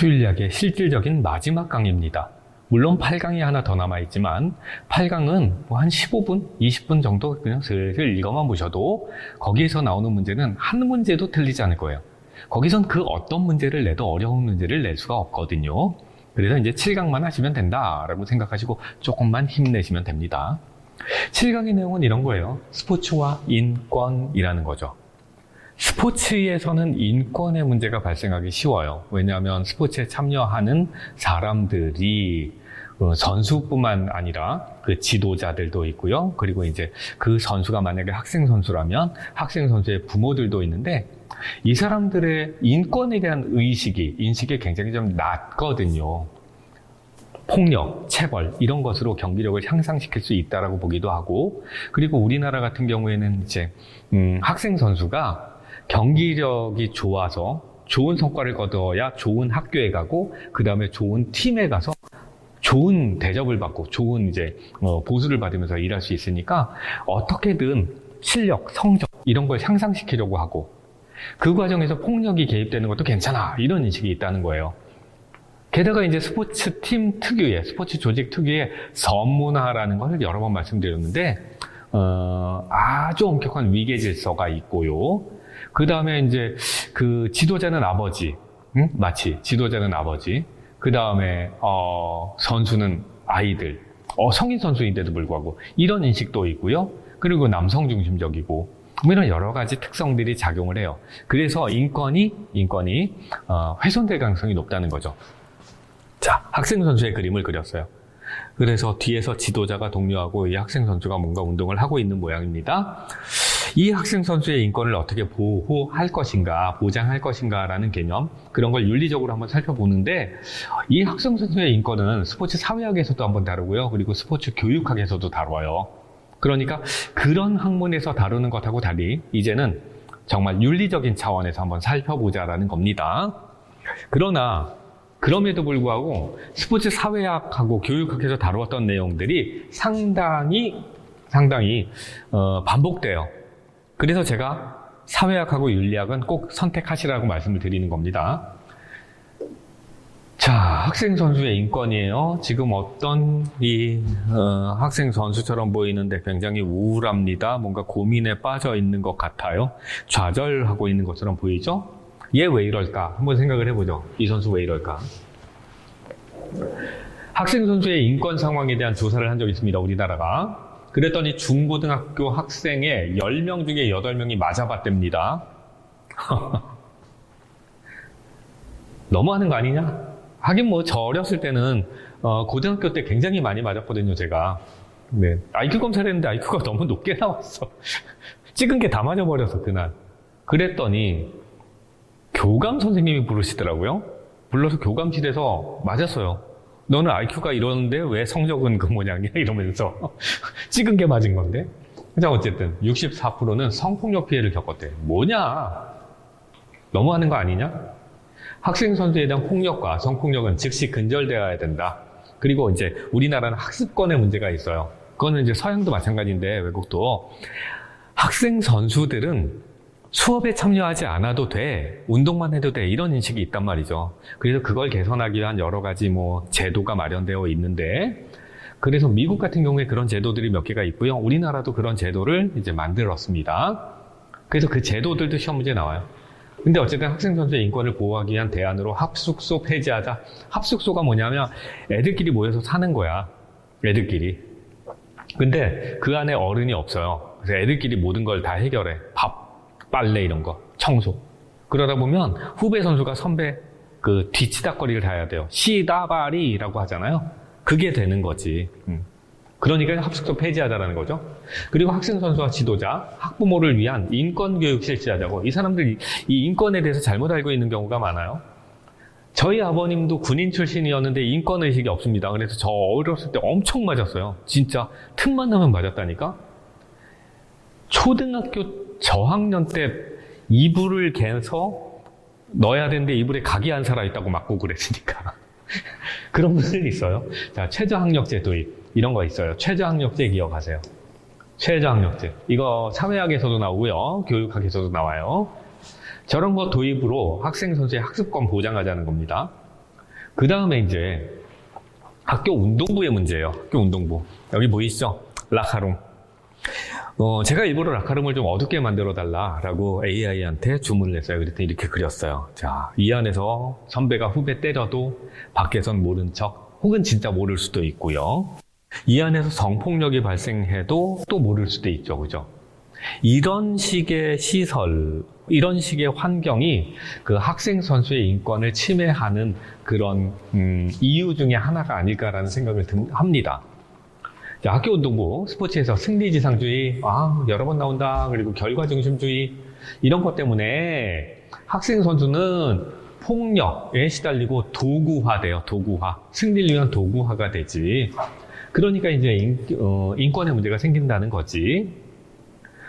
스포츠윤리학의 실질적인 마지막 강의입니다. 물론 8강이 하나 더 남아있지만 8강은 한 15분, 20분 정도 그냥 슬슬 읽어만 보셔도 거기에서 나오는 문제는 한 문제도 틀리지 않을 거예요. 거기선 그 어떤 문제를 내도 어려운 문제를 낼 수가 없거든요. 그래서 이제 7강만 하시면 된다라고 생각하시고 조금만 힘내시면 됩니다. 7강의 내용은 이런 거예요. 스포츠와 인권이라는 거죠. 스포츠에서는 인권의 문제가 발생하기 쉬워요. 왜냐하면 스포츠에 참여하는 사람들이 선수뿐만 아니라 그 지도자들도 있고요. 그리고 이제 그 선수가 만약에 학생 선수라면 학생 선수의 부모들도 있는데 이 사람들의 인권에 대한 인식이 굉장히 좀 낮거든요. 폭력, 체벌 이런 것으로 경기력을 향상시킬 수 있다라고 보기도 하고, 그리고 우리나라 같은 경우에는 이제 학생 선수가 경기력이 좋아서 좋은 성과를 거둬야 좋은 학교에 가고 그 다음에 좋은 팀에 가서 좋은 대접을 받고 좋은 이제 보수를 받으면서 일할 수 있으니까 어떻게든 실력, 성적 이런 걸 향상시키려고 하고, 그 과정에서 폭력이 개입되는 것도 괜찮아 이런 인식이 있다는 거예요. 게다가 이제 스포츠 팀 특유의, 스포츠 조직 특유의 선문화라는 걸 여러 번 말씀드렸는데 아주 엄격한 위계 질서가 있고요. 그 다음에 이제 그 지도자는 아버지, 마치 지도자는 아버지, 그 다음에 선수는 아이들, 성인 선수인데도 불구하고 이런 인식도 있고요. 그리고 남성 중심적이고 이런 여러 가지 특성들이 작용을 해요. 그래서 인권이 훼손될 가능성이 높다는 거죠. 자, 학생 선수의 그림을 그렸어요. 그래서 뒤에서 지도자가 독려하고 이 학생 선수가 뭔가 운동을 하고 있는 모양입니다. 이 학생 선수의 인권을 어떻게 보호할 것인가, 보장할 것인가라는 개념, 그런 걸 윤리적으로 한번 살펴보는데, 이 학생 선수의 인권은 스포츠 사회학에서도 한번 다루고요. 그리고 스포츠 교육학에서도 다뤄요. 그러니까 그런 학문에서 다루는 것하고 달리 이제는 정말 윤리적인 차원에서 한번 살펴보자라는 겁니다. 그럼에도 불구하고 스포츠 사회학하고 교육학에서 다루었던 내용들이 상당히 반복돼요. 그래서 제가 사회학하고 윤리학은 꼭 선택하시라고 말씀을 드리는 겁니다. 자, 학생 선수의 인권이에요. 지금 어떤 학생 선수처럼 보이는데 굉장히 우울합니다. 뭔가 고민에 빠져 있는 것 같아요. 좌절하고 있는 것처럼 보이죠? 얘 왜 이럴까? 한번 생각을 해보죠. 이 선수 왜 이럴까? 학생 선수의 인권 상황에 대한 조사를 한 적이 있습니다. 우리나라가. 그랬더니 중고등학교 학생의 10명 중에 8명이 맞아봤답니다. 너무하는 거 아니냐? 하긴 뭐 저 어렸을 때는 고등학교 때 굉장히 많이 맞았거든요, 제가. 네. IQ 검사를 했는데 IQ가 너무 높게 나왔어. 찍은 게 다 맞아버려서 그날. 그랬더니 교감 선생님이 부르시더라고요. 불러서 교감실에서 맞았어요. 너는 IQ가 이러는데 왜 성적은 그 모양이야? 이러면서 찍은 게 맞은 건데. 자, 어쨌든 64%는 성폭력 피해를 겪었대. 뭐냐? 너무하는 거 아니냐? 학생 선수에 대한 폭력과 성폭력은 즉시 근절되어야 된다. 그리고 이제 우리나라는 학습권의 문제가 있어요. 그거는 이제 서양도 마찬가지인데 외국도 학생 선수들은 수업에 참여하지 않아도 돼, 운동만 해도 돼, 이런 인식이 있단 말이죠. 그래서 그걸 개선하기 위한 여러 가지 제도가 마련되어 있는데, 그래서 미국 같은 경우에 그런 제도들이 몇 개가 있고요. 우리나라도 그런 제도를 이제 만들었습니다. 그래서 그 제도들도 시험 문제에 나와요. 근데 어쨌든 학생 선수의 인권을 보호하기 위한 대안으로 합숙소 폐지하자. 합숙소가 뭐냐면 애들끼리 모여서 사는 거야. 애들끼리. 근데 그 안에 어른이 없어요. 그래서 애들끼리 모든 걸 다 해결해. 밥, 빨래 이런 거, 청소. 그러다 보면 후배 선수가 선배 그 뒤치다거리를 다 해야 돼요. 시다바리라고 하잖아요. 그게 되는 거지. 그러니까 합숙소 폐지하자라는 거죠. 그리고 학생 선수와 지도자, 학부모를 위한 인권교육 실시하자고. 이 사람들이 이 인권에 대해서 잘못 알고 있는 경우가 많아요. 저희 아버님도 군인 출신이었는데 인권의식이 없습니다. 그래서 저 어렸을 때 엄청 맞았어요. 진짜 틈만 나면 맞았다니까. 초등학교 저학년 때 이불을 개서 넣어야 되는데 이불에 각이 안 살아있다고 맞고 그랬으니까. 그런 분들이 있어요. 자, 최저학력제 도입. 이런 거 있어요. 최저학력제 기억하세요. 최저학력제. 이거 사회학에서도 나오고요. 교육학에서도 나와요. 저런 거 도입으로 학생 선수의 학습권 보장하자는 겁니다. 그 다음에 이제 학교 운동부의 문제예요. 학교 운동부. 여기 보이시죠? 라카룸. 제가 일부러 라카룸을 좀 어둡게 만들어 달라라고 AI한테 주문을 했어요. 그랬더니 이렇게 그렸어요. 자, 이 안에서 선배가 후배 때려도 밖에선 모른 척, 혹은 진짜 모를 수도 있고요. 이 안에서 성폭력이 발생해도 또 모를 수도 있죠. 그죠? 이런 식의 시설, 이런 식의 환경이 그 학생 선수의 인권을 침해하는 그런 이유 중에 하나가 아닐까라는 생각을 합니다. 자, 학교 운동부, 스포츠에서 승리지상주의, 여러 번 나온다. 그리고 결과중심주의, 이런 것 때문에 학생 선수는 폭력에 시달리고 도구화돼요. 도구화. 승리를 위한 도구화가 되지. 그러니까 이제 인권의 문제가 생긴다는 거지.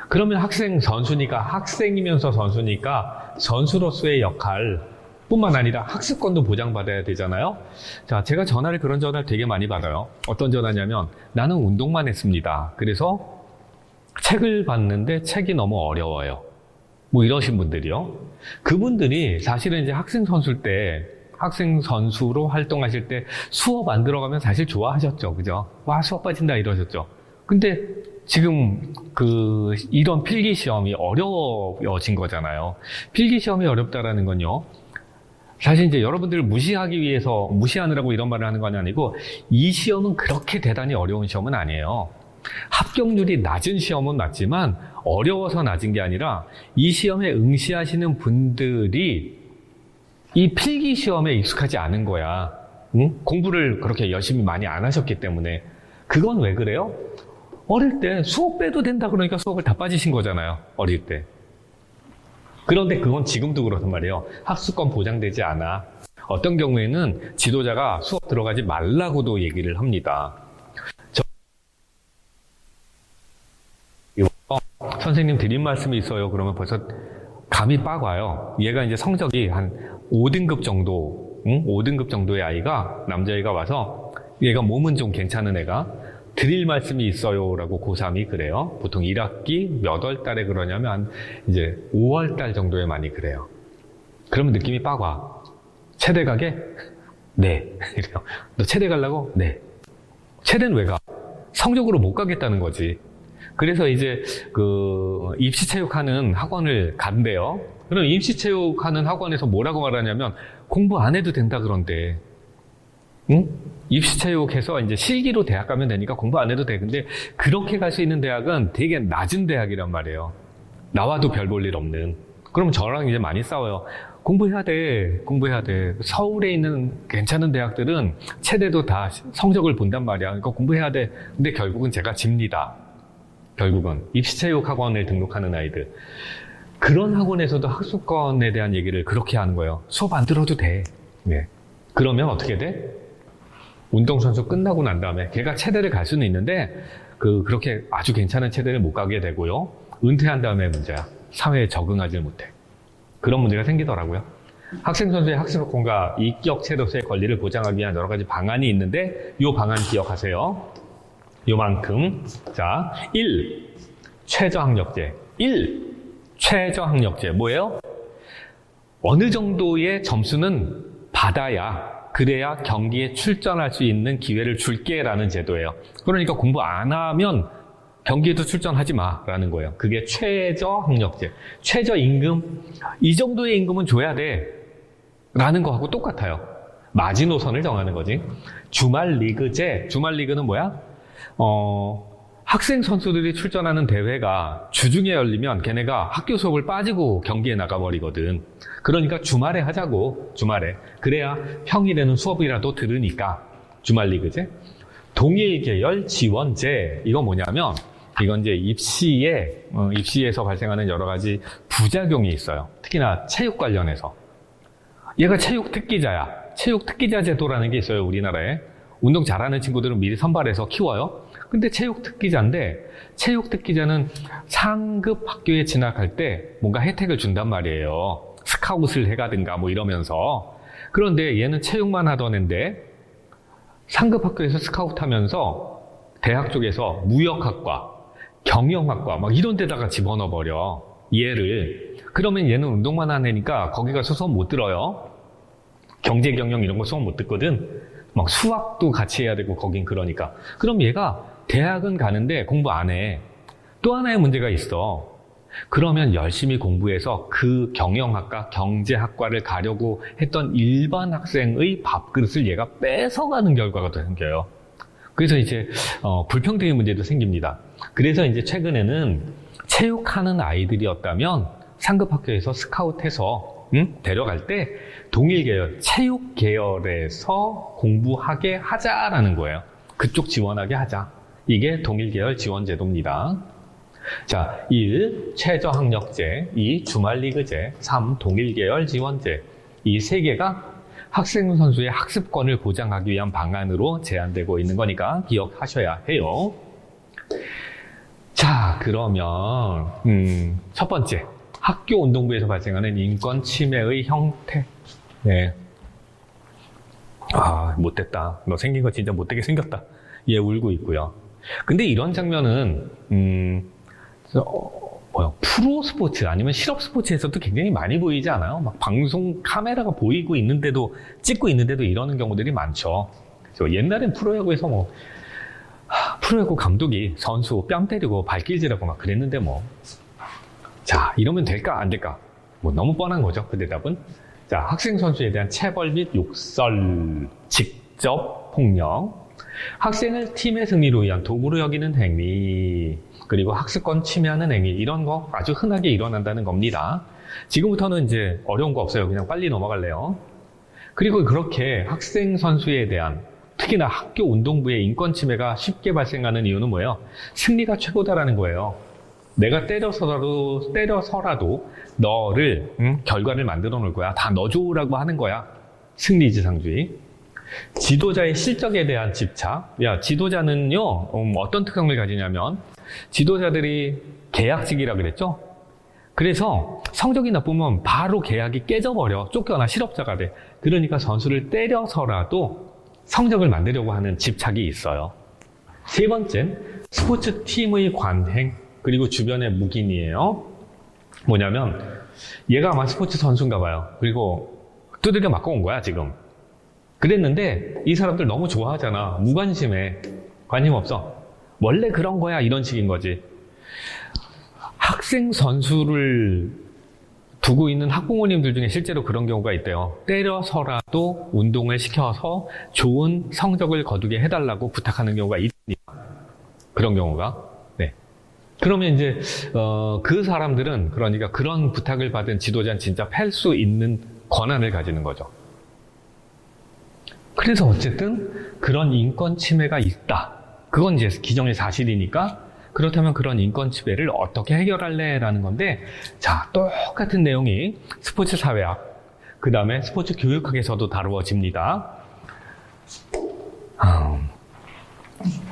그러면 학생이면서 선수니까 선수로서의 역할 뿐만 아니라 학습권도 보장받아야 되잖아요. 자, 제가 그런 전화를 되게 많이 받아요. 어떤 전화냐면, 나는 운동만 했습니다. 그래서 책을 봤는데 책이 너무 어려워요. 뭐 이러신 분들이요. 그분들이 사실은 이제 학생 선수로 활동하실 때 수업 안 들어가면 사실 좋아하셨죠. 그죠? 와, 수업 빠진다 이러셨죠. 근데 지금 이런 필기 시험이 어려워진 거잖아요. 필기 시험이 어렵다라는 건요. 사실 이제 여러분들을 무시하느라고 이런 말을 하는 건 아니고, 이 시험은 그렇게 대단히 어려운 시험은 아니에요. 합격률이 낮은 시험은 맞지만 어려워서 낮은 게 아니라 이 시험에 응시하시는 분들이 이 필기 시험에 익숙하지 않은 거야. 응? 공부를 그렇게 열심히 많이 안 하셨기 때문에. 그건 왜 그래요? 어릴 때 수업 빼도 된다 그러니까 수업을 다 빠지신 거잖아요. 어릴 때. 그런데 그건 지금도 그렇단 말이에요. 학습권 보장되지 않아. 어떤 경우에는 지도자가 수업 들어가지 말라고도 얘기를 합니다. 선생님 드린 말씀이 있어요. 그러면 벌써 감이 빡 와요. 얘가 이제 성적이 한 5등급 정도, 5등급 정도의 아이가, 남자애가 와서, 얘가 몸은 좀 괜찮은 애가, 드릴 말씀이 있어요. 라고 고3이 그래요. 보통 1학기 몇 월 달에 그러냐면, 이제 5월 달 정도에 많이 그래요. 그러면 느낌이 빡 와. 체대 가게? 네. 이래요. 너 체대 가려고? 네. 체대는 왜 가? 성적으로 못 가겠다는 거지. 그래서 이제 입시체육하는 학원을 간대요. 그럼 입시체육하는 학원에서 뭐라고 말하냐면, 공부 안 해도 된다 그런데, 응? 입시체육해서 이제 실기로 대학 가면 되니까 공부 안 해도 돼. 근데 그렇게 갈 수 있는 대학은 되게 낮은 대학이란 말이에요. 나와도 별 볼 일 없는. 그러면 저랑 이제 많이 싸워요. 공부해야 돼. 서울에 있는 괜찮은 대학들은 체대도 다 성적을 본단 말이야. 그러니까 공부해야 돼. 근데 결국은 제가 집니다. 결국은 입시체육 학원을 등록하는 아이들. 그런 학원에서도 학습권에 대한 얘기를 그렇게 하는 거예요. 수업 안 들어도 돼. 네. 그러면 어떻게 돼? 운동선수 끝나고 난 다음에 걔가 체대를 갈 수는 있는데 그렇게 아주 괜찮은 체대를 못 가게 되고요. 은퇴한 다음에 문제야. 사회에 적응하지 못해. 그런 문제가 생기더라고요. 학생 선수의 학습권과 인격체로서의 권리를 보장하기 위한 여러 가지 방안이 있는데 이 방안 기억하세요. 요만큼. 자, 1. 최저학력제. 최저학력제. 뭐예요? 어느 정도의 점수는 받아야, 그래야 경기에 출전할 수 있는 기회를 줄게라는 제도예요. 그러니까 공부 안 하면 경기에도 출전하지 마라는 거예요. 그게 최저학력제. 최저임금, 이 정도의 임금은 줘야 돼 라는 거하고 똑같아요. 마지노선을 정하는 거지. 주말 리그제. 주말 리그는 뭐야? 학생 선수들이 출전하는 대회가 주중에 열리면 걔네가 학교 수업을 빠지고 경기에 나가버리거든. 그러니까 주말에 하자고, 주말에. 그래야 평일에는 수업이라도 들으니까. 주말 리그제. 동일 계열 지원제. 이건 뭐냐면, 이건 이제 입시에서 발생하는 여러 가지 부작용이 있어요. 특히나 체육 관련해서. 얘가 체육 특기자야. 체육 특기자 제도라는 게 있어요, 우리나라에. 운동 잘하는 친구들은 미리 선발해서 키워요. 근데 체육 특기자인데, 체육 특기자는 상급 학교에 진학할 때 뭔가 혜택을 준단 말이에요. 스카웃을 해가든가 뭐 이러면서. 그런데 얘는 체육만 하던 애인데, 상급 학교에서 스카웃 하면서 대학 쪽에서 무역학과, 경영학과 막 이런 데다가 집어넣어버려. 얘를. 그러면 얘는 운동만 하는 애니까 거기 가서 수업 못 들어요. 경제 경영 이런 거 수업 못 듣거든. 막 수학도 같이 해야 되고 거긴 그러니까. 그럼 얘가 대학은 가는데 공부 안 해. 또 하나의 문제가 있어. 그러면 열심히 공부해서 그 경영학과, 경제학과를 가려고 했던 일반 학생의 밥그릇을 얘가 뺏어가는 결과가 또 생겨요. 그래서 이제 불평등의 문제도 생깁니다. 그래서 이제 최근에는 체육하는 아이들이었다면 상급 학교에서 스카웃해서 데려갈 때 동일 계열, 체육 계열에서 공부하게 하자라는 거예요. 그쪽 지원하게 하자. 이게 동일 계열 지원 제도입니다. 자, 1. 최저학력제, 2. 주말리그제, 3. 동일계열 지원제. 이 세 개가 학생 선수의 학습권을 보장하기 위한 방안으로 제안되고 있는 거니까 기억하셔야 해요. 자, 그러면 첫 번째, 학교 운동부에서 발생하는 인권 침해의 형태. 네. 아, 못됐다. 너 생긴 거 진짜 못되게 생겼다. 얘 울고 있고요. 근데 이런 장면은 프로 스포츠 아니면 실업 스포츠에서도 굉장히 많이 보이지 않아요? 막 방송 카메라가 보이고 있는데도 찍고 있는데도 이러는 경우들이 많죠. 그래서 옛날엔 프로야구에서 프로야구 감독이 선수 뺨 때리고 발길질하고 막 그랬는데 자, 이러면 될까 안 될까? 너무 뻔한 거죠. 그 대답은. 자, 학생 선수에 대한 체벌 및 욕설, 직접 폭력, 학생을 팀의 승리로 위한 도구로 여기는 행위, 그리고 학습권 침해하는 행위, 이런 거 아주 흔하게 일어난다는 겁니다. 지금부터는 이제 어려운 거 없어요. 그냥 빨리 넘어갈래요. 그리고 그렇게 학생 선수에 대한, 특히나 학교 운동부의 인권 침해가 쉽게 발생하는 이유는 뭐예요? 승리가 최고다라는 거예요. 내가 때려서라도 너를 결과를 만들어 놓을 거야. 다 너 좋으라고 하는 거야. 승리지상주의. 지도자의 실적에 대한 집착. 지도자는요, 어떤 특성을 가지냐면, 지도자들이 계약직이라 그랬죠? 그래서 성적이 나쁘면 바로 계약이 깨져버려. 쫓겨나 실업자가 돼. 그러니까 선수를 때려서라도 성적을 만들려고 하는 집착이 있어요. 세 번째는 스포츠 팀의 관행, 그리고 주변의 묵인이에요. 뭐냐면, 얘가 아마 스포츠 선수인가 봐요. 그리고 두들겨 맞고 온 거야, 지금. 그랬는데 이 사람들 너무 좋아하잖아. 무관심해. 관심 없어. 원래 그런 거야. 이런 식인 거지. 학생 선수를 두고 있는 학부모님들 중에 실제로 그런 경우가 있대요. 때려서라도 운동을 시켜서 좋은 성적을 거두게 해달라고 부탁하는 경우가 있습니다. 그런 경우가. 네. 그러면 이제 그 사람들은 그러니까 그런 부탁을 받은 지도자는 진짜 팰 수 있는 권한을 가지는 거죠. 그래서 어쨌든 그런 인권 침해가 있다. 그건 이제 기정의 사실이니까 그렇다면 그런 인권 침해를 어떻게 해결할래라는 건데, 자, 똑같은 내용이 스포츠 사회학, 그 다음에 스포츠 교육학에서도 다루어집니다.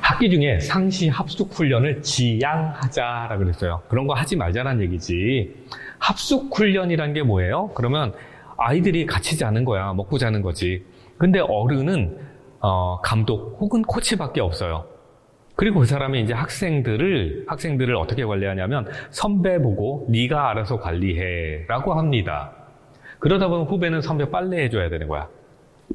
학기 중에 상시 합숙 훈련을 지양하자라 그랬어요. 그런 거 하지 말자란 얘기지. 합숙 훈련이란 게 뭐예요? 그러면 아이들이 같이 자는 거야. 먹고 자는 거지. 근데 어른은 감독 혹은 코치밖에 없어요. 그리고 그 사람이 이제 학생들을 어떻게 관리하냐면 선배 보고 네가 알아서 관리해라고 합니다. 그러다 보면 후배는 선배 빨래 해줘야 되는 거야.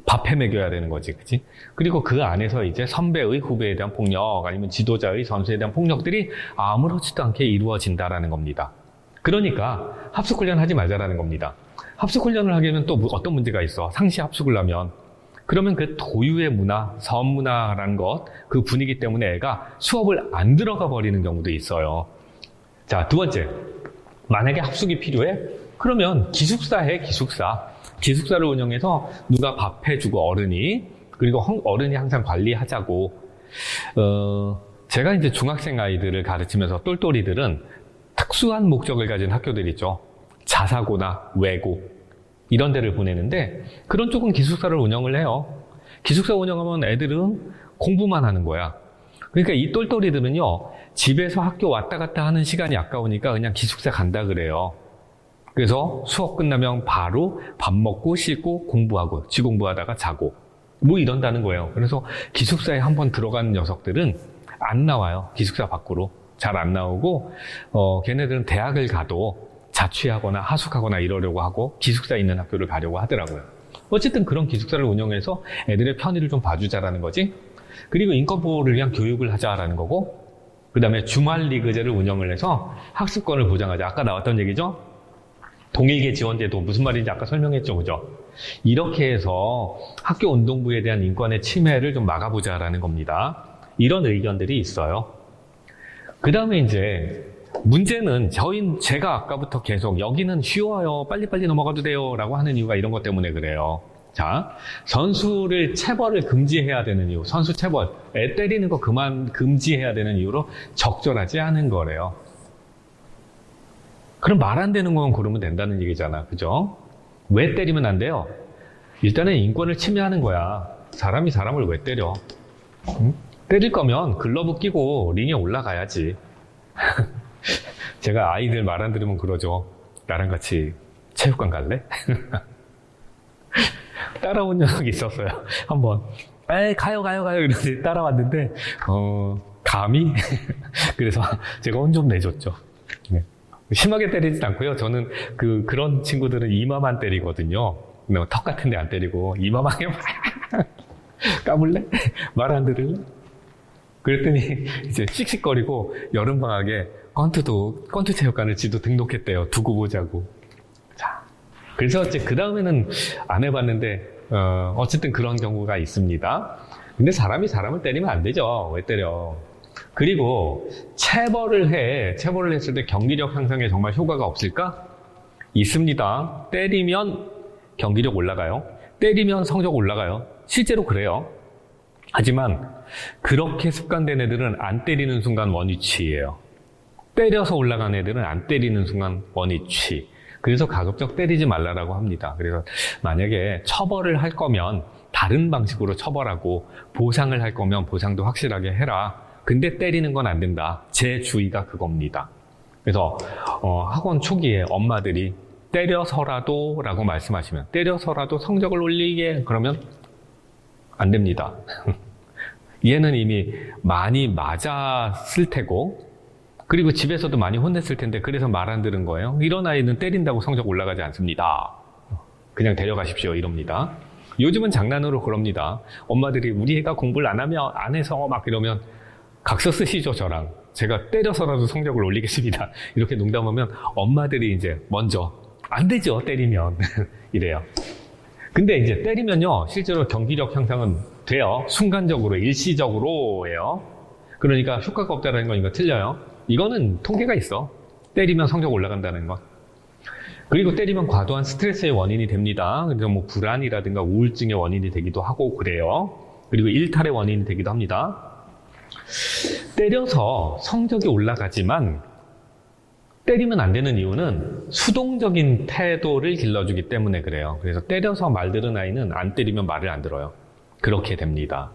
밥 해먹여야 되는 거지, 그치? 그리고 그 안에서 이제 선배의 후배에 대한 폭력, 아니면 지도자의 선수에 대한 폭력들이 아무렇지도 않게 이루어진다라는 겁니다. 그러니까 합숙훈련 하지 말자라는 겁니다. 합숙훈련을 하게 되면 또 어떤 문제가 있어? 상시 합숙을 하면. 그러면 그 도유의 문화, 선문화라는 것, 그 분위기 때문에 애가 수업을 안 들어가 버리는 경우도 있어요. 자, 두 번째. 만약에 합숙이 필요해? 그러면 기숙사 해, 기숙사. 기숙사를 운영해서 누가 밥 해주고 어른이, 그리고 어른이 항상 관리하자고. 제가 이제 중학생 아이들을 가르치면서 똘똘이들은 특수한 목적을 가진 학교들 있죠. 자사고나 외고. 이런 데를 보내는데 그런 쪽은 기숙사를 운영을 해요. 기숙사 운영하면 애들은 공부만 하는 거야. 그러니까 이 똘똘이들은요, 집에서 학교 왔다 갔다 하는 시간이 아까우니까 그냥 기숙사 간다 그래요. 그래서 수업 끝나면 바로 밥 먹고 씻고 공부하고 지공부하다가 자고 이런다는 거예요. 그래서 기숙사에 한번 들어간 녀석들은 안 나와요. 기숙사 밖으로 잘 안 나오고 걔네들은 대학을 가도 자취하거나 하숙하거나 이러려고 하고 기숙사에 있는 학교를 가려고 하더라고요. 어쨌든 그런 기숙사를 운영해서 애들의 편의를 좀 봐주자라는 거지. 그리고 인권보호를 위한 교육을 하자라는 거고, 그 다음에 주말리그제를 운영을 해서 학습권을 보장하자. 아까 나왔던 얘기죠? 동일계 지원제도 무슨 말인지 아까 설명했죠, 그죠? 이렇게 해서 학교 운동부에 대한 인권의 침해를 좀 막아보자라는 겁니다. 이런 의견들이 있어요. 그 다음에 이제 문제는 제가 아까부터 계속 여기는 쉬워요, 빨리빨리 넘어가도 돼요 라고 하는 이유가 이런 것 때문에 그래요. 자, 선수를 체벌을 금지해야 되는 이유, 선수 체벌, 애 때리는 거 그만 금지해야 되는 이유로 적절하지 않은 거래요. 그럼 말 안 되는 것만 고르면 된다는 얘기잖아, 그죠? 왜 때리면 안 돼요? 일단은 인권을 침해하는 거야. 사람이 사람을 왜 때려? 응? 때릴 거면 글러브 끼고 링에 올라가야지. 제가 아이들 말 안 들으면 그러죠. 나랑 같이 체육관 갈래? 따라온 녀석이 있었어요. 한번. 에이, 가요. 이러면서 따라왔는데, 감히? 그래서 제가 혼 좀 내줬죠. 네. 심하게 때리진 않고요. 저는 그런 친구들은 이마만 때리거든요. 턱 같은 데 안 때리고, 이마만 까불래? 말 안 들을래? 그랬더니 이제 씩씩거리고 여름방학에 권투 체육관을 지도 등록했대요. 두고 보자고. 자, 그래서 이제 그 다음에는 안 해봤는데, 어쨌든 그런 경우가 있습니다. 근데 사람이 사람을 때리면 안 되죠. 왜 때려? 그리고 체벌을 했을 때 경기력 향상에 정말 효과가 없을까? 있습니다. 때리면 경기력 올라가요. 때리면 성적 올라가요. 실제로 그래요. 하지만 그렇게 습관된 애들은 안 때리는 순간 원위치예요. 때려서 올라간 애들은 안 때리는 순간 원위치. 그래서 가급적 때리지 말라라고 합니다. 그래서 만약에 처벌을 할 거면 다른 방식으로 처벌하고 보상을 할 거면 보상도 확실하게 해라. 근데 때리는 건 안 된다. 제 주의가 그겁니다. 그래서 학원 초기에 엄마들이 때려서라도 라고 말씀하시면 때려서라도 성적을 올리게 그러면 안 됩니다. 얘는 이미 많이 맞았을 테고 그리고 집에서도 많이 혼냈을 텐데 그래서 말 안 들은 거예요. 이런 아이는 때린다고 성적 올라가지 않습니다. 그냥 데려가십시오 이럽니다. 요즘은 장난으로 그럽니다. 엄마들이 우리 애가 공부를 안 해서 막 이러면 각서 쓰시죠 저랑. 제가 때려서라도 성적을 올리겠습니다. 이렇게 농담하면 엄마들이 이제 먼저 안 되죠 때리면 이래요. 근데 이제 때리면요 실제로 경기력 향상은 돼요. 순간적으로 일시적으로예요. 그러니까 효과가 없다는 건 이거 틀려요. 이거는 통계가 있어. 때리면 성적 올라간다는 건. 그리고 때리면 과도한 스트레스의 원인이 됩니다. 그래서 뭐 불안이라든가 우울증의 원인이 되기도 하고 그래요. 그리고 일탈의 원인이 되기도 합니다. 때려서 성적이 올라가지만 때리면 안 되는 이유는 수동적인 태도를 길러주기 때문에 그래요. 그래서 때려서 말 들은 아이는 안 때리면 말을 안 들어요. 그렇게 됩니다.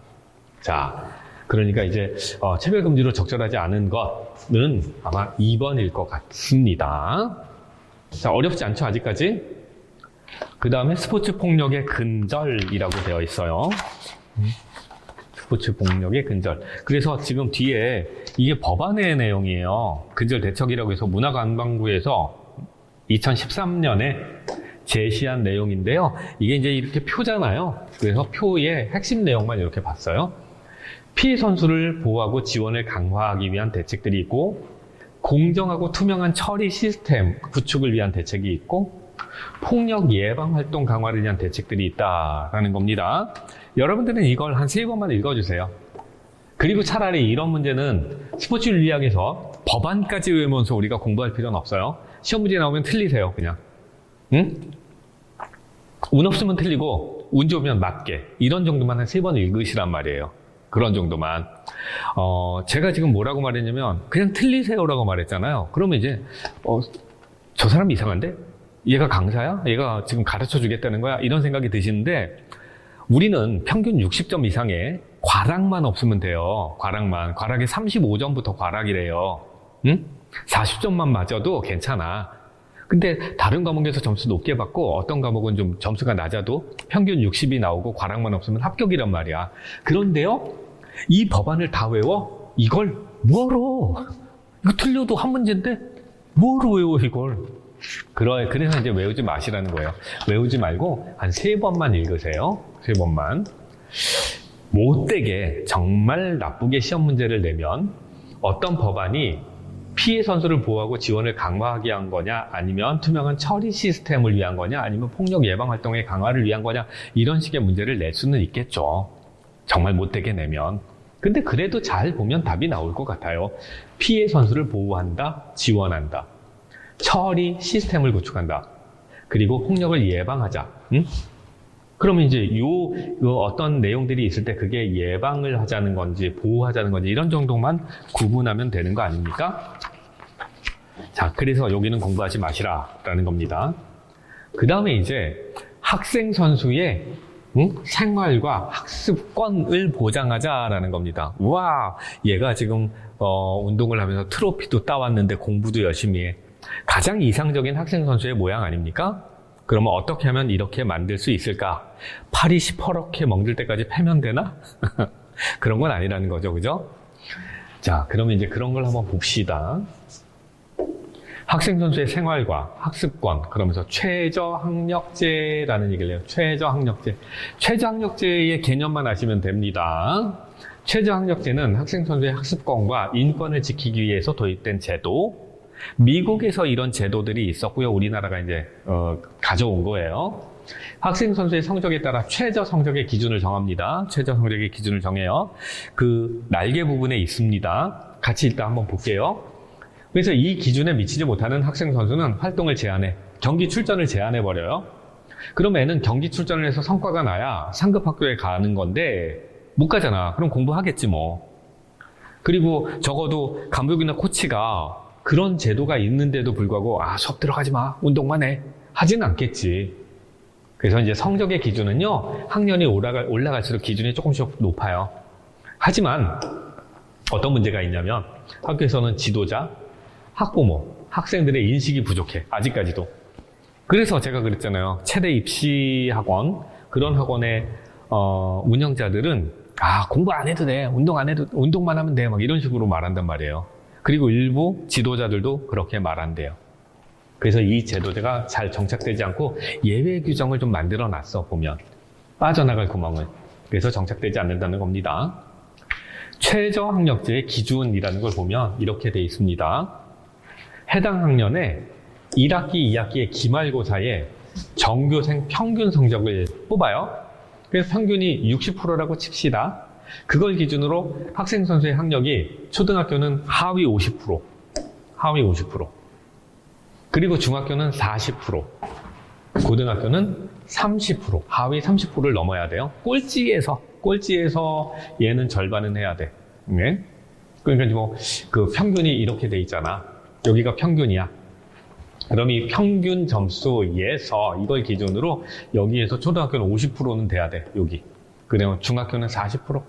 자, 그러니까 이제 체벌금지로 적절하지 않은 것은 아마 2번일 것 같습니다. 자, 어렵지 않죠 아직까지? 그 다음에 스포츠 폭력의 근절이라고 되어 있어요. 스포츠 폭력의 근절. 그래서 지금 뒤에 이게 법안의 내용이에요. 근절 대책이라고 해서 문화관광부에서 2013년에 제시한 내용인데요. 이게 이제 이렇게 표잖아요. 그래서 표의 핵심 내용만 이렇게 봤어요. 피해 선수를 보호하고 지원을 강화하기 위한 대책들이 있고, 공정하고 투명한 처리 시스템 구축을 위한 대책이 있고, 폭력 예방 활동 강화를 위한 대책들이 있다라는 겁니다. 여러분들은 이걸 한 3번만 읽어주세요. 그리고 차라리 이런 문제는 스포츠 윤리학에서 법안까지 외우면서 우리가 공부할 필요는 없어요. 시험 문제 나오면 틀리세요, 그냥. 응? 운 없으면 틀리고, 운 좋으면 맞게. 이런 정도만 한 3번 읽으시란 말이에요. 그런 정도만. 제가 지금 뭐라고 말했냐면, 그냥 틀리세요라고 말했잖아요. 그러면 이제, 저 사람 이상한데? 얘가 강사야? 얘가 지금 가르쳐 주겠다는 거야? 이런 생각이 드시는데, 우리는 평균 60점 이상의 과락만 없으면 돼요. 과락에 35점부터 과락이래요. 응? 40점만 맞아도 괜찮아. 근데 다른 과목에서 점수 높게 받고 어떤 과목은 좀 점수가 낮아도 평균 60이 나오고 과락만 없으면 합격이란 말이야. 그런데요, 이 법안을 다 외워? 이걸 뭐하러? 이거 틀려도 한 문제인데 뭐하러 외워 이걸? 그래서 이제 외우지 마시라는 거예요. 외우지 말고 한 3번만 읽으세요. 3번만. 못되게 정말 나쁘게 시험 문제를 내면 어떤 법안이 피해 선수를 보호하고 지원을 강화하게 한 거냐, 아니면 투명한 처리 시스템을 위한 거냐, 아니면 폭력 예방 활동의 강화를 위한 거냐, 이런 식의 문제를 낼 수는 있겠죠. 정말 못되게 내면. 근데 그래도 잘 보면 답이 나올 것 같아요. 피해 선수를 보호한다, 지원한다. 처리 시스템을 구축한다. 그리고 폭력을 예방하자. 응? 그러면 이제 어떤 내용들이 있을 때 그게 예방을 하자는 건지 보호하자는 건지 이런 정도만 구분하면 되는 거 아닙니까? 자, 그래서 여기는 공부하지 마시라라는 겁니다. 그 다음에 이제 학생 선수의 생활과 학습권을 보장하자라는 겁니다. 와, 얘가 지금 운동을 하면서 트로피도 따왔는데 공부도 열심히 해. 가장 이상적인 학생 선수의 모양 아닙니까? 그러면 어떻게 하면 이렇게 만들 수 있을까? 팔이 시퍼렇게 멍들 때까지 패면 되나? 그런 건 아니라는 거죠, 그죠? 자, 그러면 이제 그런 걸 한번 봅시다. 학생 선수의 생활과 학습권, 그러면서 최저학력제라는 얘기를 해요. 최저학력제. 최저학력제의 개념만 아시면 됩니다. 최저학력제는 학생 선수의 학습권과 인권을 지키기 위해서 도입된 제도. 미국에서 이런 제도들이 있었고요. 우리나라가 이제 가져온 거예요. 학생 선수의 성적에 따라 최저 성적의 기준을 정합니다. 최저 성적의 기준을 정해요. 그 날개 부분에 있습니다. 같이 일단 한번 볼게요. 그래서 이 기준에 미치지 못하는 학생 선수는 활동을 제한해, 경기 출전을 제한해 버려요. 그럼 애는 경기 출전을 해서 성과가 나야 상급 학교에 가는 건데 못 가잖아. 그럼 공부하겠지 뭐. 그리고 적어도 감독이나 코치가 그런 제도가 있는데도 불구하고 수업 들어가지 마, 운동만 해, 하진 않겠지. 그래서 이제 성적의 기준은요, 학년이 올라갈수록 기준이 조금씩 높아요. 하지만 어떤 문제가 있냐면 학교에서는 지도자, 학부모, 학생들의 인식이 부족해. 아직까지도. 그래서 제가 그랬잖아요. 체대 입시학원, 그런 학원의 운영자들은 공부 안 해도 돼, 운동만 하면 돼, 막 이런 식으로 말한단 말이에요. 그리고 일부 지도자들도 그렇게 말한대요. 그래서 이 제도제가 잘 정착되지 않고 예외 규정을 좀 만들어 놨어, 보면. 빠져나갈 구멍을. 그래서 정착되지 않는다는 겁니다. 최저학력제의 기준이라는 걸 보면 이렇게 돼 있습니다. 해당 학년에 1학기, 2학기의 기말고사에 전교생 평균 성적을 뽑아요. 그래서 평균이 60%라고 칩시다. 그걸 기준으로 학생 선수의 학력이 초등학교는 하위 50%, 그리고 중학교는 40%, 고등학교는 30%, 하위 30%를 넘어야 돼요. 꼴찌에서 얘는 절반은 해야 돼. 네? 그러니까 뭐 그 평균이 이렇게 돼 있잖아. 여기가 평균이야. 그럼 이 평균 점수에서 이걸 기준으로 여기에서 초등학교는 50%는 돼야 돼. 여기. 그다음에 중학교는 40%,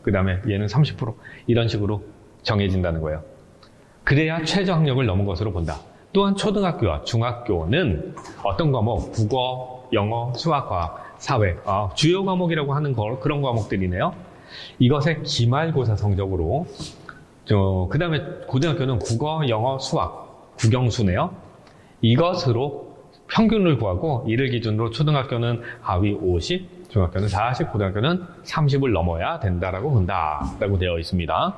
그 다음에 얘는 30%, 이런 식으로 정해진다는 거예요. 그래야 최저 학력을 넘은 것으로 본다. 또한 초등학교와 중학교는 어떤 과목, 국어, 영어, 수학, 과학, 사회, 주요 과목이라고 하는 그런 과목들이네요. 이것의 기말고사 성적으로, 그 다음에 고등학교는 국어, 영어, 수학, 국영수네요. 이것으로 평균을 구하고 이를 기준으로 초등학교는 하위 50, 중학교는 40, 고등학교는 30을 넘어야 된다라고 본다라고 되어 있습니다.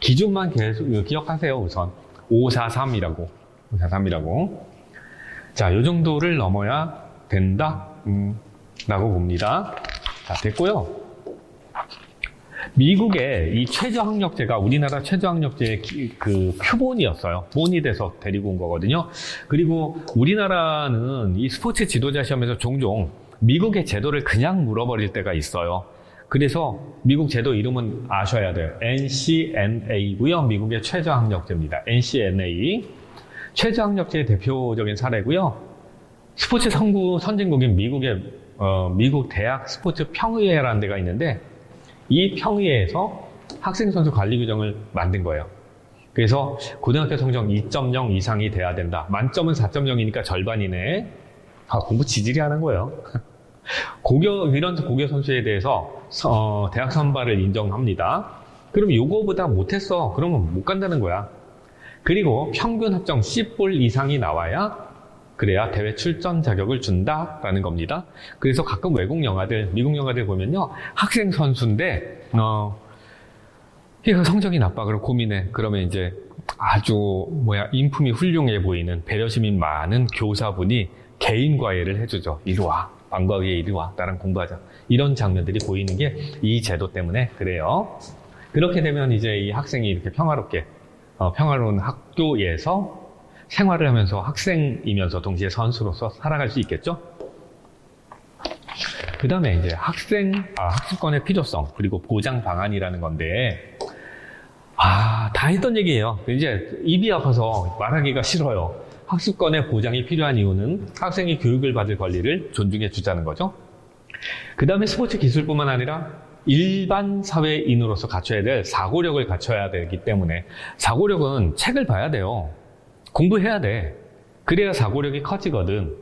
기준만 계속 기억하세요. 우선 543이라고. 자, 요 정도를 넘어야 된다 라고 봅니다. 자, 됐고요. 미국의 이 최저학력제가 우리나라 최저학력제의 그 표본이었어요. 본이 돼서 데리고 온 거거든요. 그리고 우리나라는 이 스포츠 지도자 시험에서 종종 미국의 제도를 그냥 물어버릴 때가 있어요. 그래서 미국 제도 이름은 아셔야 돼요. NCNA고요. 미국의 최저학력제입니다. NCNA. 최저학력제의 대표적인 사례고요. 스포츠 선진국인 미국 대학 스포츠 평의회라는 데가 있는데 이 평의회에서 학생 선수 관리 규정을 만든 거예요. 그래서 고등학교 성적 2.0 이상이 돼야 된다. 만점은 4.0이니까 절반이네. 공부 지질이 하는 거예요. 이런 고교 선수에 대해서 대학 선발을 인정합니다. 그럼 요거보다 못했어. 그러면 못 간다는 거야. 그리고 평균 합정 C볼 이상이 나와야 그래야 대회 출전 자격을 준다라는 겁니다. 그래서 가끔 외국 영화들, 미국 영화들 보면요. 학생 선수인데, 성적이 나빠. 그럼 고민해. 그러면 이제 아주, 인품이 훌륭해 보이는 배려심이 많은 교사분이 개인 과외를 해주죠. 이리 와. 방과 후에 이리 와. 나랑 공부하자. 이런 장면들이 보이는 게 이 제도 때문에 그래요. 그렇게 되면 이제 이 학생이 이렇게 평화롭게, 평화로운 학교에서 생활을 하면서 학생이면서 동시에 선수로서 살아갈 수 있겠죠? 그 다음에 이제 학습권의 필요성, 그리고 보장 방안이라는 건데, 다 했던 얘기예요. 이제 입이 아파서 말하기가 싫어요. 학습권의 보장이 필요한 이유는 학생이 교육을 받을 권리를 존중해 주자는 거죠. 그 다음에 스포츠 기술뿐만 아니라 일반 사회인으로서 갖춰야 될 사고력을 갖춰야 되기 때문에 사고력은 책을 봐야 돼요. 공부해야 돼. 그래야 사고력이 커지거든.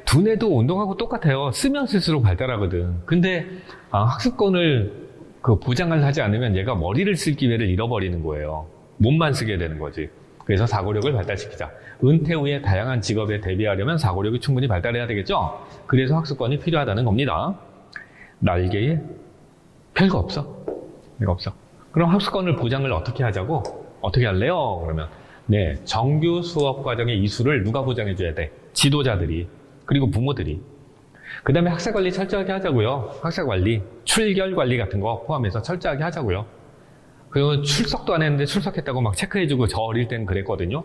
두뇌도 운동하고 똑같아요. 쓰면 쓸수록 발달하거든. 근데 학습권을 보장을 하지 않으면 얘가 머리를 쓸 기회를 잃어버리는 거예요. 몸만 쓰게 되는 거지. 그래서 사고력을 발달시키자. 은퇴 후에 다양한 직업에 대비하려면 사고력이 충분히 발달해야 되겠죠? 그래서 학습권이 필요하다는 겁니다. 날개에 별거 없어. 별거 없어. 그럼 학습권을 보장을 어떻게 하자고? 어떻게 할래요? 그러면 정규 수업 과정의 이수를 누가 보장해줘야 돼? 지도자들이, 그리고 부모들이. 그 다음에 학사관리 철저하게 하자고요. 학사관리, 출결 관리 같은 거 포함해서 철저하게 하자고요. 그리고 출석도 안 했는데 출석했다고 막 체크해주고 저 어릴 땐 그랬거든요.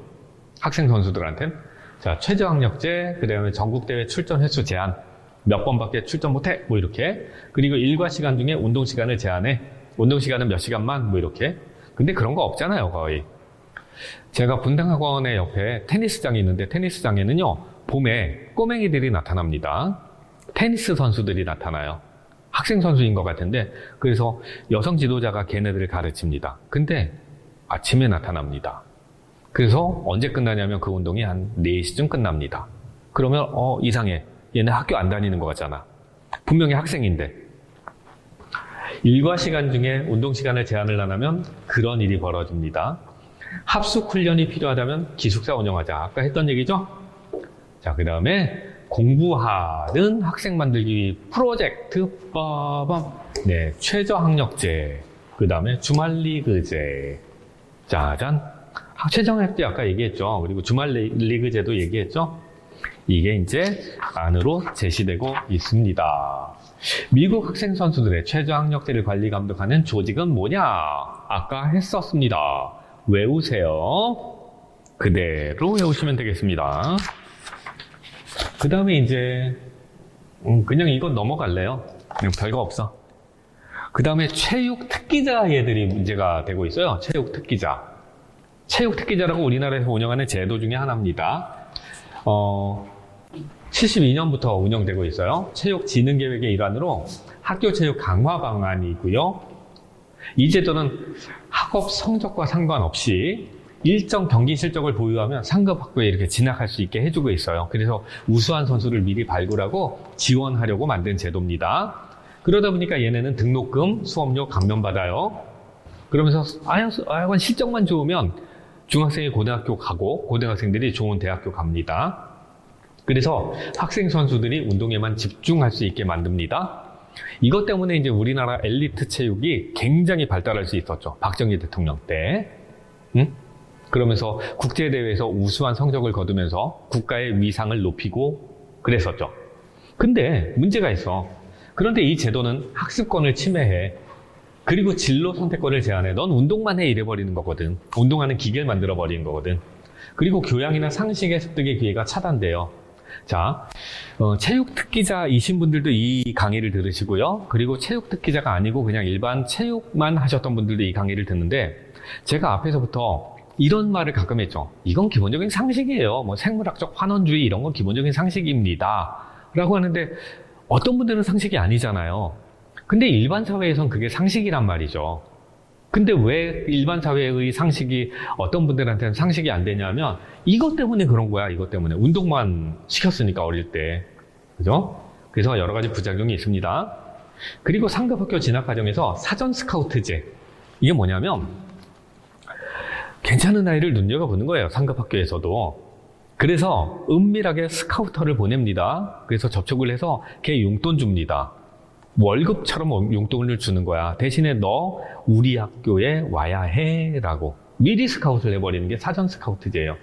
학생 선수들한텐. 자, 최저학력제, 그 다음에 전국대회 출전 횟수 제한, 몇 번밖에 출전 못해, 이렇게. 그리고 일과 시간 중에 운동 시간을 제한해. 운동 시간은 몇 시간만, 이렇게. 근데 그런 거 없잖아요, 거의. 제가 분당학원의 옆에 테니스장이 있는데 테니스장에는요, 봄에 꼬맹이들이 나타납니다. 테니스 선수들이 나타나요. 학생 선수인 것 같은데, 그래서 여성 지도자가 걔네들을 가르칩니다. 근데 아침에 나타납니다. 그래서 언제 끝나냐면 그 운동이 한 4시쯤 끝납니다. 그러면 이상해. 얘네 학교 안 다니는 것 같잖아. 분명히 학생인데. 일과 시간 중에 운동 시간을 제한을 안 하면 그런 일이 벌어집니다. 합숙 훈련이 필요하다면 기숙사 운영하자. 아까 했던 얘기죠? 자, 그 다음에 공부하는 학생 만들기 프로젝트 빠밤. 최저학력제. 그 다음에 주말리그제. 짜잔. 최저학력제 아까 얘기했죠. 그리고 주말리그제도 얘기했죠. 이게 이제 안으로 제시되고 있습니다. 미국 학생 선수들의 최저학력제를 관리 감독하는 조직은 뭐냐? 아까 했었습니다. 외우세요. 그대로 외우시면 되겠습니다. 그 다음에 이제 그냥 이건 넘어갈래요. 그냥 별거 없어. 그 다음에 체육 특기자 얘들이 문제가 되고 있어요. 체육 특기자. 체육 특기자라고 우리나라에서 운영하는 제도 중에 하나입니다. 72년부터 운영되고 있어요. 체육진흥계획의 일환으로 학교 체육 강화 방안이고요. 이 제도는 학업 성적과 상관없이 일정 경기 실적을 보유하면 상급 학교에 이렇게 진학할 수 있게 해주고 있어요. 그래서 우수한 선수를 미리 발굴하고 지원하려고 만든 제도입니다. 그러다 보니까 얘네는 등록금, 수업료 감면받아요. 그러면서 하여간 실적만 좋으면 중학생이 고등학교 가고 고등학생들이 좋은 대학교 갑니다. 그래서 학생 선수들이 운동에만 집중할 수 있게 만듭니다. 이것 때문에 이제 우리나라 엘리트 체육이 굉장히 발달할 수 있었죠. 박정희 대통령 때. 그러면서 국제대회에서 우수한 성적을 거두면서 국가의 위상을 높이고 그랬었죠. 근데 문제가 있어. 그런데 이 제도는 학습권을 침해해. 그리고 진로 선택권을 제한해. 넌 운동만 해 이래버리는 거거든. 운동하는 기계를 만들어버리는 거거든. 그리고 교양이나 상식의 습득의 기회가 차단돼요. 자, 체육 특기자이신 분들도 이 강의를 들으시고요. 그리고 체육 특기자가 아니고 그냥 일반 체육만 하셨던 분들도 이 강의를 듣는데 제가 앞에서부터 이런 말을 가끔 했죠. 이건 기본적인 상식이에요. 뭐 생물학적 환원주의 이런 건 기본적인 상식입니다. 라고 하는데 어떤 분들은 상식이 아니잖아요. 근데 일반 사회에선 그게 상식이란 말이죠. 근데 왜 일반 사회의 상식이 어떤 분들한테는 상식이 안 되냐면 이것 때문에 그런 거야. 이것 때문에. 운동만 시켰으니까 어릴 때. 그죠? 그래서 여러 가지 부작용이 있습니다. 그리고 상급 학교 진학 과정에서 사전 스카우트제. 이게 뭐냐면 괜찮은 아이를 눈여겨보는 거예요. 상급 학교에서도. 그래서 은밀하게 스카우터를 보냅니다. 그래서 접촉을 해서 걔 용돈 줍니다. 월급처럼 용돈을 주는 거야. 대신에 너 우리 학교에 와야 해 라고 미리 스카우트를 해버리는 게 사전 스카우트제예요.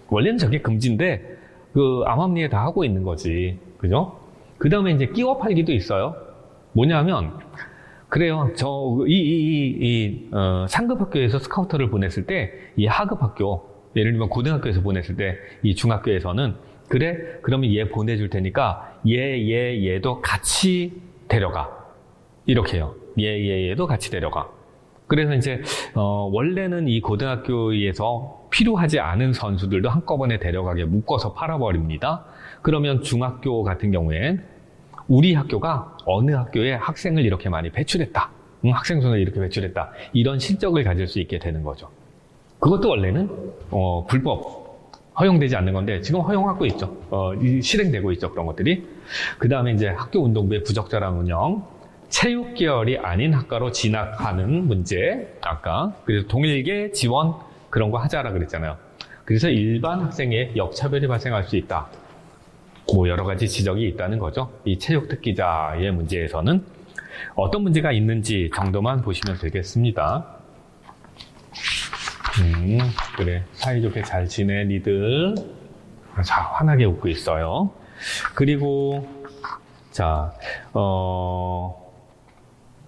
원래는 저게 금지인데 그 암암리에 다 하고 있는 거지. 그죠? 그 다음에 이제 끼워 팔기도 있어요. 뭐냐면 그래요. 상급 학교에서 스카우터를 보냈을 때 이 하급 학교, 예를 들면 고등학교에서 보냈을 때 이 중학교에서는 그래? 그러면 얘 보내줄 테니까 얘도 같이 데려가. 이렇게 해요. 얘도 같이 데려가. 그래서 이제 원래는 이 고등학교에서 필요하지 않은 선수들도 한꺼번에 데려가게 묶어서 팔아버립니다. 그러면 중학교 같은 경우엔 우리 학교가 어느 학교에 학생을 이렇게 많이 배출했다. 학생 수를 이렇게 배출했다. 이런 실적을 가질 수 있게 되는 거죠. 그것도 원래는 불법, 허용되지 않는 건데 지금 허용하고 있죠. 실행되고 있죠. 그런 것들이. 그 다음에 이제 학교 운동부의 부적절한 운영, 체육 계열이 아닌 학과로 진학하는 문제, 아까 그래서 동일계 지원 그런 거 하자라 그랬잖아요. 그래서 일반 학생의 역차별이 발생할 수 있다. 뭐 여러 가지 지적이 있다는 거죠. 이 체육 특기자의 문제에서는 어떤 문제가 있는지 정도만 보시면 되겠습니다. 그래, 사이좋게 잘 지내 니들. 자, 환하게 웃고 있어요. 그리고 자,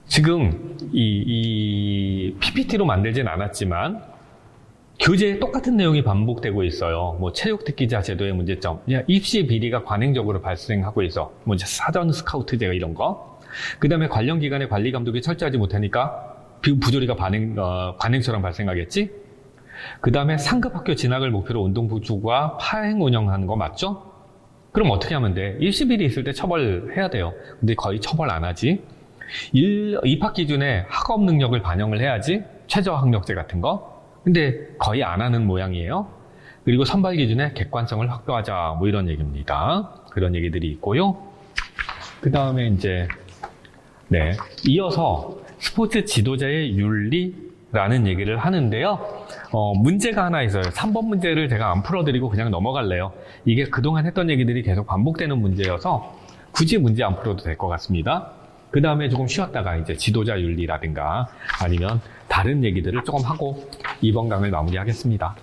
지금 이 PPT로 만들진 않았지만 교재에 똑같은 내용이 반복되고 있어요. 뭐 체육 특기자 제도의 문제점, 입시 비리가 관행적으로 발생하고 있어. 뭐 이제 사전 스카우트제가 이런 거. 그 다음에 관련 기관의 관리 감독이 철저하지 못하니까 부조리가 관행처럼 발생하겠지. 그 다음에 상급 학교 진학을 목표로 운동부주가 파행 운영하는 거 맞죠? 그럼 어떻게 하면 돼? 입시 비리 있을 때 처벌해야 돼요. 근데 거의 처벌 안 하지. 입학 기준에 학업 능력을 반영을 해야지. 최저 학력제 같은 거. 근데 거의 안 하는 모양이에요. 그리고 선발 기준에 객관성을 확보하자. 뭐 이런 얘기입니다. 그런 얘기들이 있고요. 그 다음에 이제 이어서 스포츠 지도자의 윤리라는 얘기를 하는데요. 문제가 하나 있어요. 3번 문제를 제가 안 풀어드리고 그냥 넘어갈래요. 이게 그동안 했던 얘기들이 계속 반복되는 문제여서 굳이 문제 안 풀어도 될 것 같습니다. 그 다음에 조금 쉬었다가 이제 지도자 윤리라든가 아니면 다른 얘기들을 조금 하고 이번 강을 마무리하겠습니다.